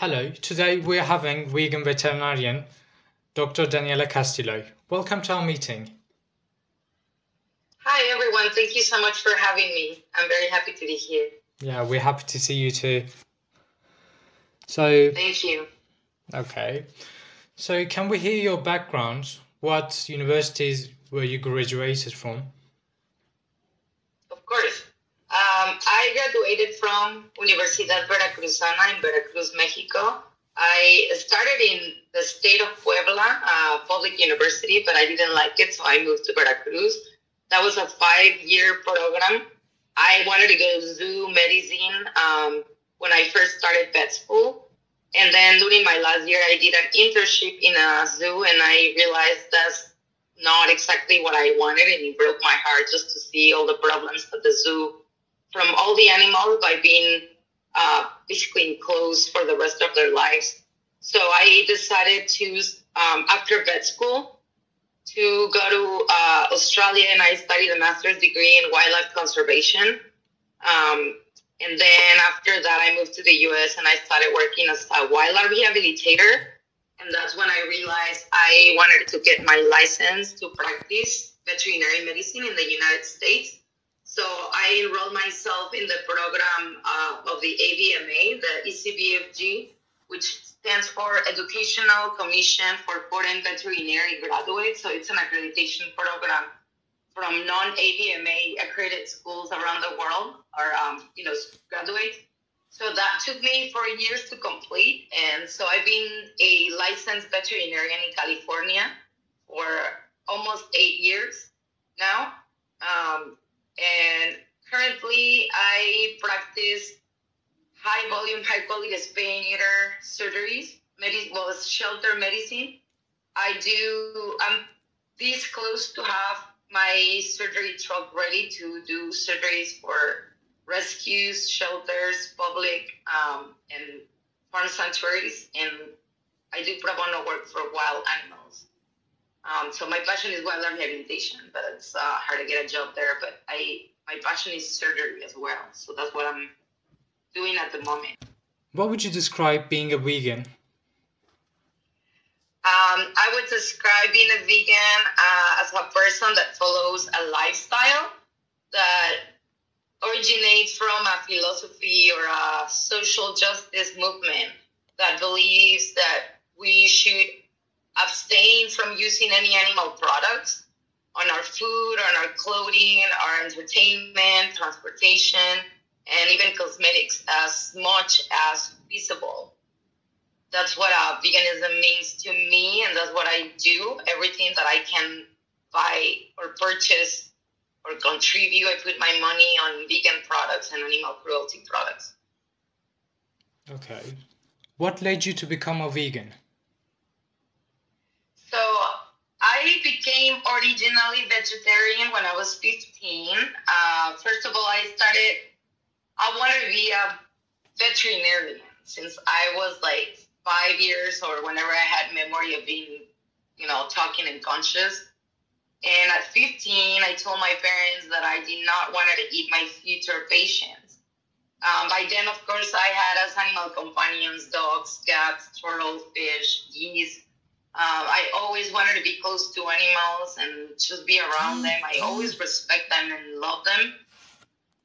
Hello, today we're having vegan veterinarian, Dr. Daniela Castillo'yu. Welcome to our meeting. Hi everyone, thank you so much for having me. I'm very happy to be here. Yeah, we're happy to see you too. So, Thank you. okay. So can we hear your background? What universities were you graduated from? Of course. I graduated from Universidad Veracruzana in Veracruz, Mexico. I started in the state of Puebla, public university, but I didn't like it, so I moved to Veracruz. That was a 5-year program. I wanted to go to zoo medicine when I first started vet school. And then during my last year, I did an internship in a zoo, and I realized that's not exactly what I wanted, and it broke my heart just to see all the problems at the zoo from all the animals by being basically enclosed for the rest of their lives. So I decided to, after vet school, to go to Australia, and I studied a master's degree in wildlife conservation. And then after that, I moved to the US and I started working as a wildlife rehabilitator. And that's when I realized I wanted to get my license to practice veterinary medicine in the United States. So I enrolled myself in the program of the AVMA, the ECVFG, which stands for Educational Commission for Foreign Veterinary Graduates. So it's an accreditation program from non-AVMA accredited schools around the world, or graduates. So that took me 4 years to complete, and so I've been a licensed veterinarian in California for almost 8 years now. And currently, I practice high volume, high quality spay neuter surgeries, shelter medicine. I'm this close to have my surgery truck ready to do surgeries for rescues, shelters, public, and farm sanctuaries. And I do pro bono work for wild animals. So my passion is wildlife rehabilitation, but it's hard to get a job there. But my passion is surgery as well. So that's what I'm doing at the moment. What would you describe being a vegan? I would describe being a vegan as a person that follows a lifestyle that originates from a philosophy or a social justice movement that believes that we should abstain from using any animal products on our food, on our clothing, our entertainment, transportation, and even cosmetics as much as feasible. That's what veganism means to me, and that's what I do. Everything that I can buy or purchase or contribute, I put my money on vegan products and animal cruelty products. Okay. What led you to become a vegan? So I became originally vegetarian when I was 15. First of all, I wanted to be a veterinarian since I was like 5 years or whenever I had memory of being, talking and conscious. And at 15, I told my parents that I did not want to eat my future patients. By then, of course, I had as animal companions, dogs, cats, turtles, fish, geese. I always wanted to be close to animals and just be around them. I always respect them and love them.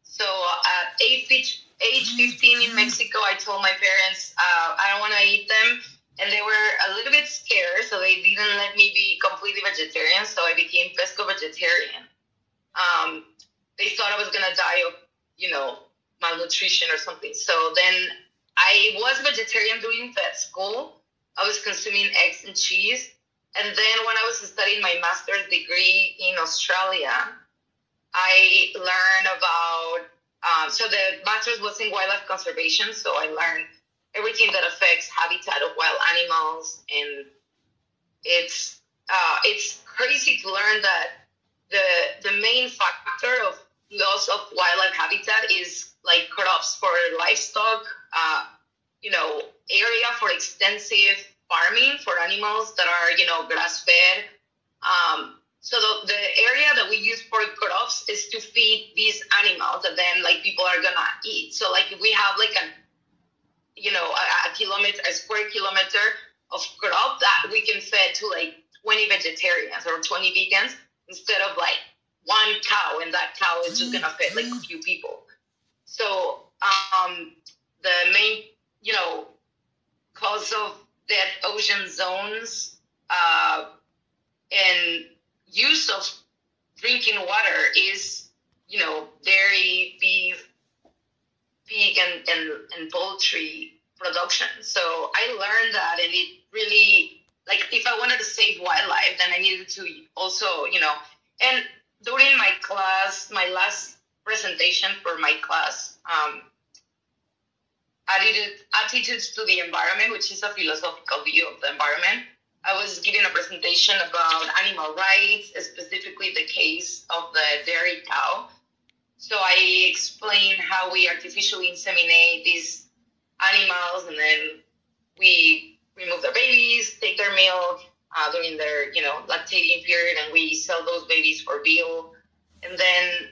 So at age 15 in Mexico, I told my parents I don't want to eat them. And they were a little bit scared, so they didn't let me be completely vegetarian. So I became pesco-vegetarian. They thought I was going to die of, malnutrition or something. So then I was vegetarian during vet school. I was consuming eggs and cheese. And then when I was studying my master's degree in Australia, I learned about, so the master's was in wildlife conservation. So I learned everything that affects habitat of wild animals. And it's crazy to learn that the main factor of loss of wildlife habitat is like crops for livestock, area for extensive farming for animals that are, grass-fed. So the area that we use for crops is to feed these animals that then like people are gonna eat. So like if we have like a a square kilometer of crop that we can feed to like 20 vegetarians or 20 vegans instead of like one cow, and that cow is just gonna feed like a few people. So the main, cause of dead ocean zones and use of drinking water is, dairy, beef, pig, and poultry production. So I learned that, and it really, like, if I wanted to save wildlife, then I needed to also, and during my class, my last presentation for my class, Attitudes to the Environment, which is a philosophical view of the environment. I was giving a presentation about animal rights, specifically the case of the dairy cow. So I explained how we artificially inseminate these animals, and then we remove their babies, take their milk during their, lactating period, and we sell those babies for veal. And then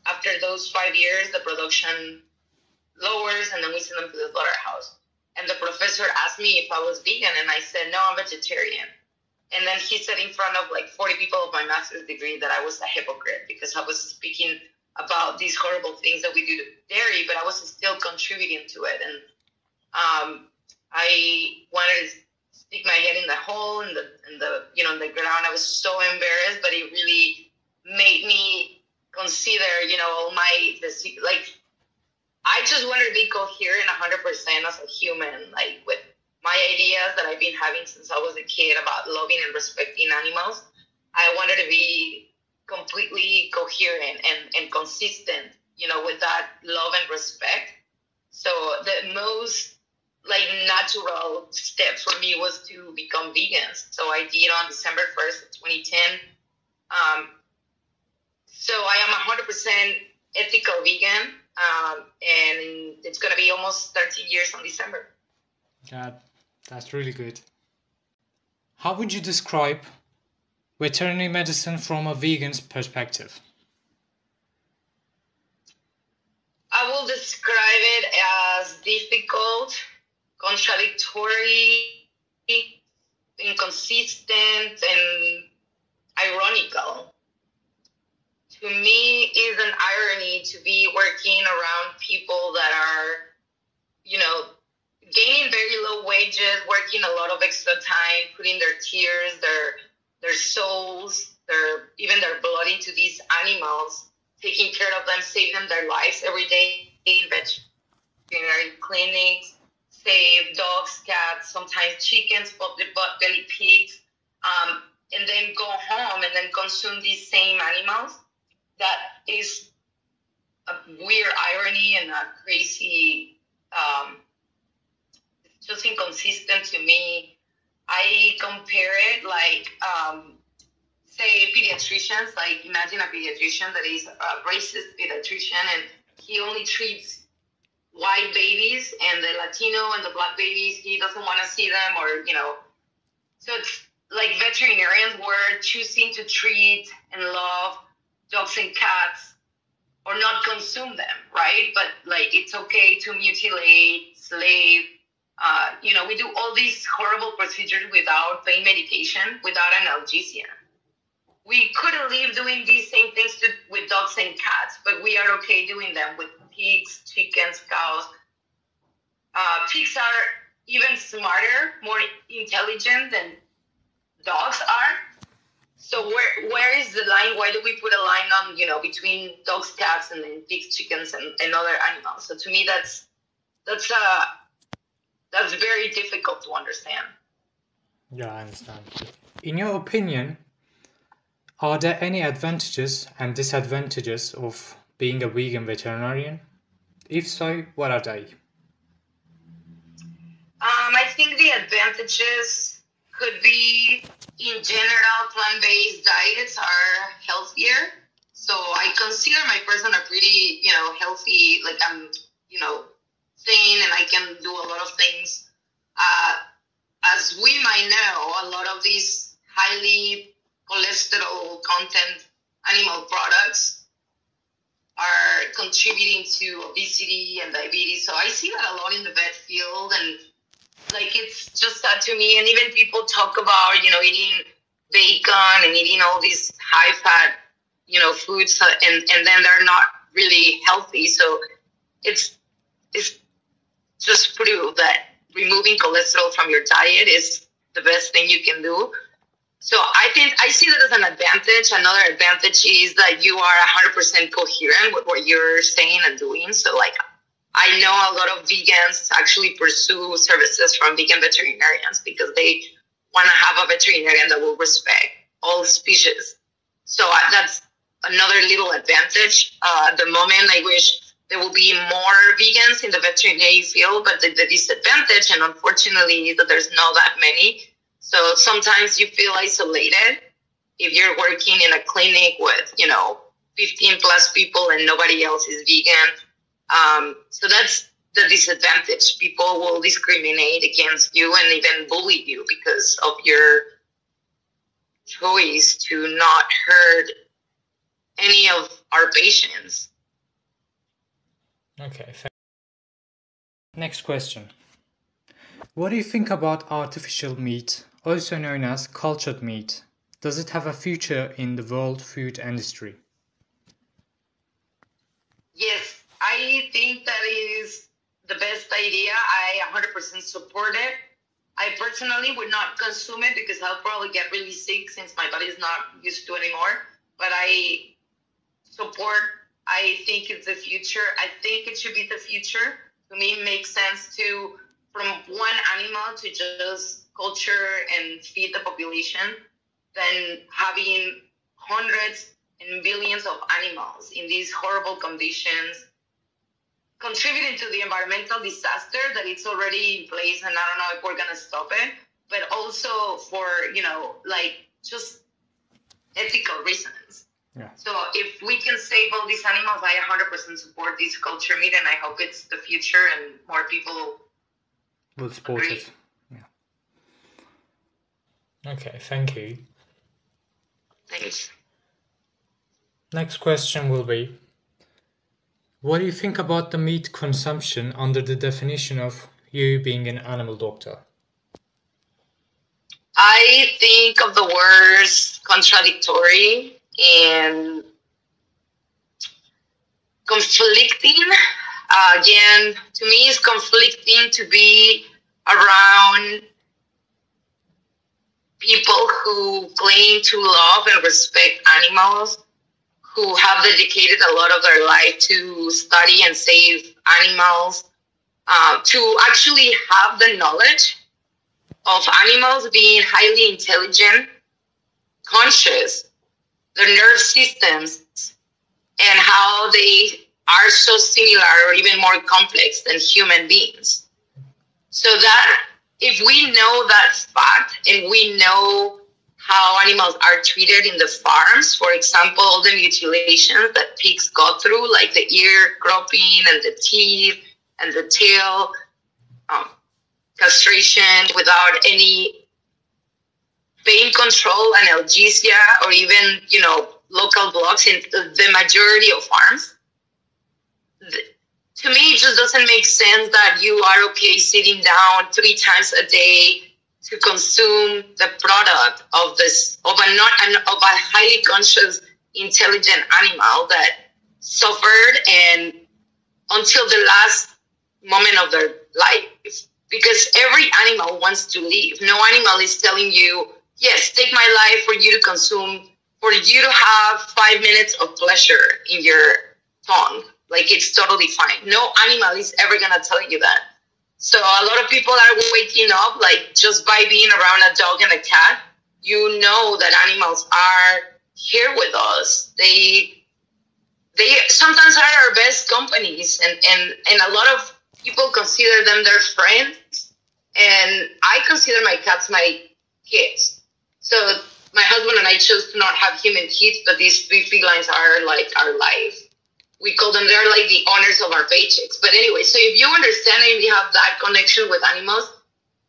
after those 5 years, the production lowers, and then we send them to the slaughterhouse. And the professor asked me if I was vegan, and I said, no, I'm vegetarian. And then he said in front of like 40 people of my master's degree that I was a hypocrite because I was speaking about these horrible things that we do to dairy, but I was still contributing to it. And I wanted to stick my head in the hole, in the ground. I was so embarrassed, but it really made me consider, I just wanted to be coherent 100% as a human, like with my ideas that I've been having since I was a kid about loving and respecting animals. I wanted to be completely coherent and consistent, with that love and respect. So the most natural step for me was to become vegan. So I did on December 1st of 2010. So I am 100% ethical vegan. And it's going to be almost 13 years on December. That's really good. How would you describe veterinary medicine from a vegan's perspective? I will describe it as difficult, contradictory, inconsistent, and ironical. To me, is an irony to be working around people that are, gaining very low wages, working a lot of extra time, putting their tears, their souls, even their blood into these animals, taking care of them, saving them their lives every day in veterinary clinics, save dogs, cats, sometimes chickens, belly pigs, and then go home and then consume these same animals. That is a weird irony and a crazy, just inconsistent to me. I compare it like, say, pediatricians. Like, imagine a pediatrician that is a racist pediatrician, and he only treats white babies, and the Latino and the black babies, he doesn't want to see them, or, So it's like veterinarians were choosing to treat and love dogs and cats, or not consume them, right? But like, it's okay to mutilate, slave. We do all these horrible procedures without pain medication, without analgesia. We could live doing these same things with dogs and cats, but we are okay doing them with pigs, chickens, cows. Pigs are even smarter, more intelligent than dogs are. So where is the line? Why do we put a line on, between dogs, cats, and then pigs, chickens, and other animals? So to me, that's very difficult to understand. Yeah, I understand. In your opinion, are there any advantages and disadvantages of being a vegan veterinarian? If so, what are they? I think the advantages could be, in general, plant-based diets are healthier. So I consider my person a pretty, healthy, like I'm, thin, and I can do a lot of things. As we might know, a lot of these highly cholesterol content animal products are contributing to obesity and diabetes. So I see that a lot in the vet field, and Like, it's just sad to me. And even people talk about, eating bacon and eating all these high fat, foods, and then they're not really healthy. So it's just proof that removing cholesterol from your diet is the best thing you can do. So I see that as an advantage. Another advantage is that you are 100% coherent with what you're saying and doing. So, like, I know a lot of vegans actually pursue services from vegan veterinarians because they want to have a veterinarian that will respect all species. So that's another little advantage. At the moment, I wish there will be more vegans in the veterinary field, but the disadvantage, and unfortunately, is that there's not that many. So sometimes you feel isolated if you're working in a clinic with, 15 plus people and nobody else is vegan. So that's the disadvantage. People will discriminate against you and even bully you because of your choice to not hurt any of our patients. Okay. Next question. What do you think about artificial meat, also known as cultured meat? Does it have a future in the world food industry? Yes, I think that is the best idea. I 100% support it. I personally would not consume it because I'll probably get really sick since my body is not used to it anymore. But I think it's the future. I think it should be the future. To me, it makes sense to, from one animal to just culture and feed the population, than having hundreds and billions of animals in these horrible conditions, contributing to the environmental disaster that it's already in place, and I don't know if we're going to stop it, but also for, just ethical reasons. Yeah. So if we can save all these animals, I 100% support this culture meat, and I hope it's the future and more people will support agree. it. Yeah. Okay, thank you. Thanks. Next question will be, what do you think about the meat consumption under the definition of you being an animal doctor? I think of the words contradictory and conflicting. Again, to me, it's conflicting to be around people who claim to love and respect animals, who have dedicated a lot of their life to study and save animals, to actually have the knowledge of animals being highly intelligent, conscious, their nerve systems, and how they are so similar or even more complex than human beings. So that if we know that fact and we know how animals are treated in the farms, for example, all the mutilations that pigs go through, like the ear cropping and the teeth and the tail, castration without any pain control, analgesia, or even, local blocks in the majority of farms. To me, it just doesn't make sense that you are okay sitting down 3 times a day to consume the product of a highly conscious, intelligent animal that suffered and until the last moment of their life. Because every animal wants to live. No animal is telling you, yes, take my life for you to consume, for you to have 5 minutes of pleasure in your tongue. Like, it's totally fine. No animal is ever going to tell you that. So a lot of people are waking up, like, just by being around a dog and a cat, you know that animals are here with us. They sometimes are our best companies, and a lot of people consider them their friends. And I consider my cats my kids. So my husband and I chose to not have human kids, but these 3 felines are like our life. We call them, they're like the owners of our paychecks. But anyway, so if you understand and you have that connection with animals,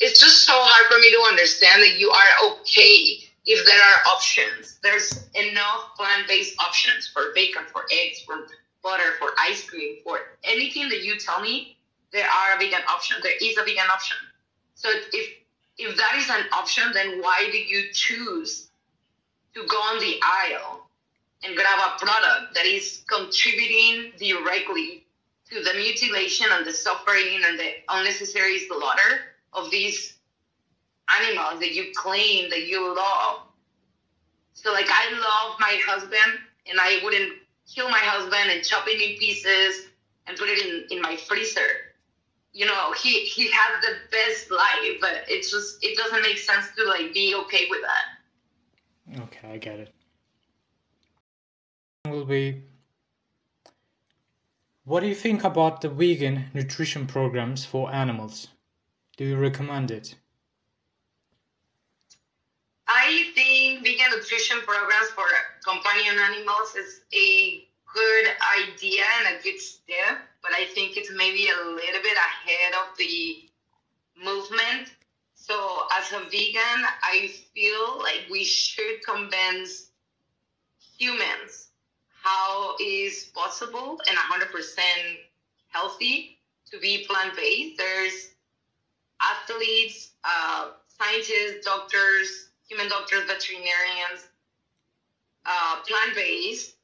it's just so hard for me to understand that you are okay if there are options. There's enough plant-based options for bacon, for eggs, for butter, for ice cream, for anything that you tell me, there are a vegan option. There is a vegan option. So if that is an option, then why do you choose to go on the aisle and grab a product that is contributing directly to the mutilation and the suffering and the unnecessary slaughter of these animals that you claim that you love? So like, I love my husband, and I wouldn't kill my husband and chop it in pieces and put it in my freezer. You know, he has the best life, but it doesn't make sense to like be okay with that. Okay, I get it. Will be, what do you think about the vegan nutrition programs for animals? Do you recommend it? I think vegan nutrition programs for companion animals is a good idea and a good step, but I think it's maybe a little bit ahead of the movement. So as a vegan, I feel like we should convince humans how it is possible and 100% healthy to be plant-based. There's athletes, scientists, doctors, human doctors, veterinarians, plant-based,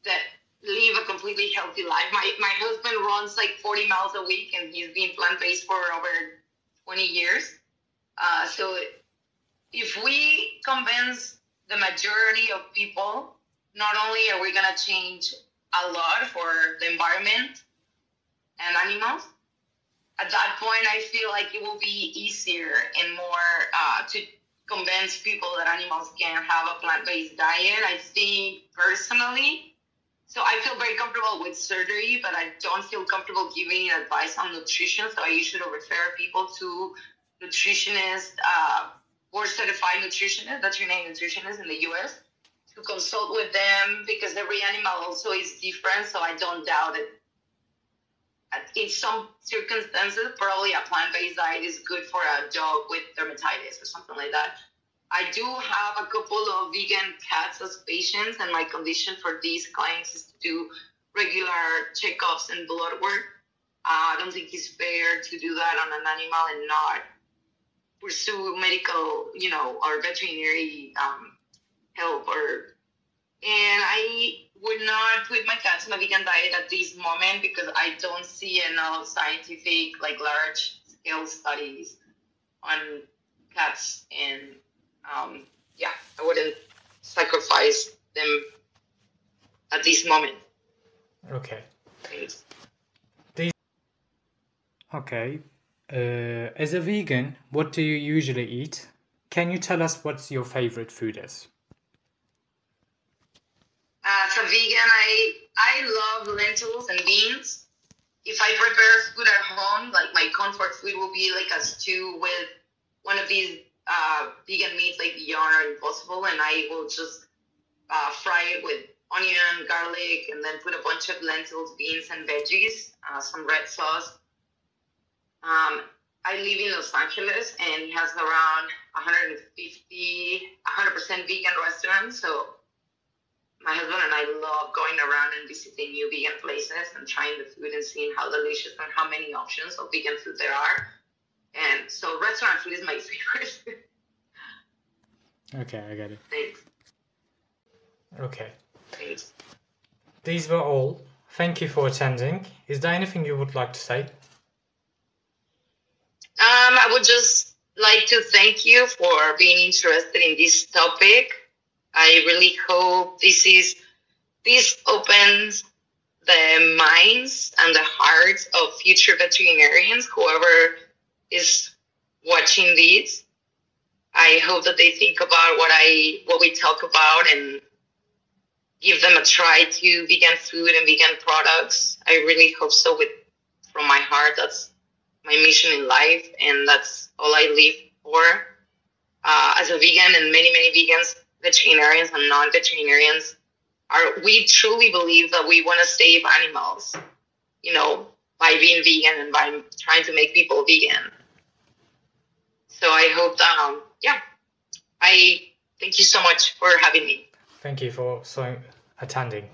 that live a completely healthy life. My husband runs like 40 miles a week, and he's been plant-based for over 20 years. So if we convince the majority of people, not only are we going to change a lot for the environment and animals, at that point, I feel like it will be easier and more to convince people that animals can have a plant-based diet. I think personally, so I feel very comfortable with surgery, but I don't feel comfortable giving advice on nutrition. So I usually refer people to nutritionists, board-certified nutritionists, veterinary nutritionists in the US, to consult with them, because every animal also is different. So I don't doubt it. In some circumstances, probably a plant-based diet is good for a dog with dermatitis or something like that. I do have a couple of vegan cats as patients, and my condition for these clients is to do regular checkups and blood work. I don't think it's fair to do that on an animal and not pursue medical, or veterinary help. And I would not put my cats on a vegan diet at this moment, because I don't see enough scientific, large scale studies on cats. And I wouldn't sacrifice them at this moment. Okay. Thanks. Okay. As a vegan, what do you usually eat? Can you tell us what's your favorite food is? As a vegan, I love lentils and beans. If I prepare food at home, like my comfort food will be like a stew with one of these vegan meats like Beyond or Impossible, and I will just fry it with onion, garlic, and then put a bunch of lentils, beans, and veggies, some red sauce. I live in Los Angeles, and it has around 100% vegan restaurants. So my husband and I love going around and visiting new vegan places and trying the food and seeing how delicious and how many options of vegan food there are. And so restaurant food is my favorite food. Okay, I get it. Thanks. Okay. Thanks. These were all. Thank you for attending. Is there anything you would like to say? I would just like to thank you for being interested in this topic. I really hope this opens the minds and the hearts of future veterinarians, whoever is watching these. I hope that they think about what we talk about and give them a try to vegan food and vegan products. I really hope so from my heart. That's my mission in life, and that's all I live for. As a vegan, and many, many vegans, veterinarians and non-veterinarians, we truly believe that we want to save animals, by being vegan and by trying to make people vegan. So I hope that, I thank you so much for having me. Thank you for attending.